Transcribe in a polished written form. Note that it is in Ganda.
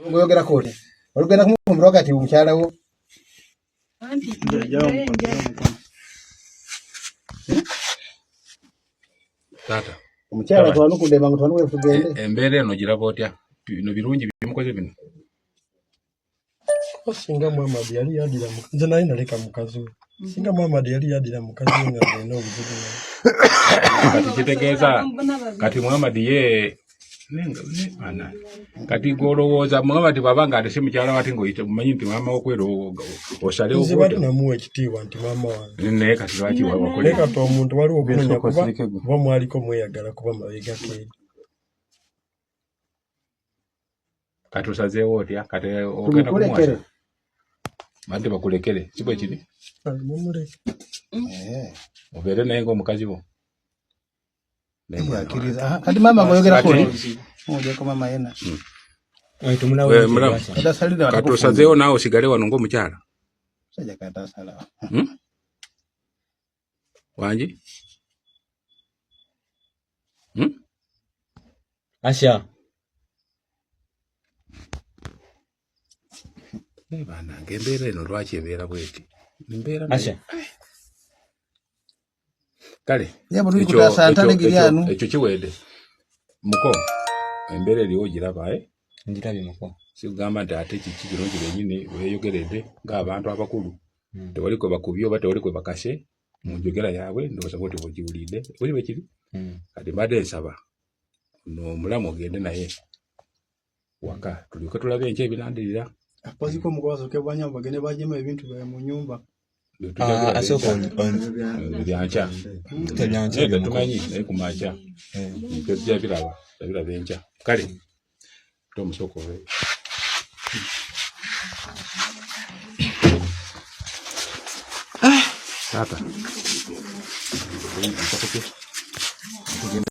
ngoyogera koti olugenda kumufumbira wakati omukyala wo tata omukyala twanukudde bangu twanuwe tugende embeera eno giraba otya bino birungi bimukoze bino singa Muhammad yali yadira mukazi naye naleka mukazi we singa Muhammad yali yadira mukazi we nga alina obuzibu kati kitegeeza kati Muhammad ye ana kati golowooza Muhammad bw'aba nga atese mukyala wati ng'oyite mumanyi nti maama wokwera osalewo nze bali namuwa ekitiibwa nti maama wange naye kati lwaki naye kati omuntu waliwo okunonya kuba mwaliko mweyagala kuba mabega keeri kati osazeewo otya kati ogenda kumwasa badde bakulekere si bwe kiri mumuleke obeere naye ng'omukazi wo kati mama ngoyogera koti ojeko mama yena kati osazeewo naawe osigale wano ng'omukyala wangi Asha banange embeera eno lwaki ebeera bweti embeera Asha kale ekyo kiwedde muko embeera eriwo giraba njirabye muko sikugamba nti ate kiki kirungi bennyini weeyogeredde ng'abantu abakulu tewali kwe bakubye oba tewali kwe bakase mu njogera yaabwe ndowooza bwoti bwegiwulidde buli bwe kiri kati mbadde nsaba n'omulamu ogende naye waka tulyoke tulabe enki ebinandirira apaziko mukwaso kebanya bagende bajema ebintu bya mu nyumba asoko byanca tumanyi naye kumaca tujja biraba enca kale tomusoko tata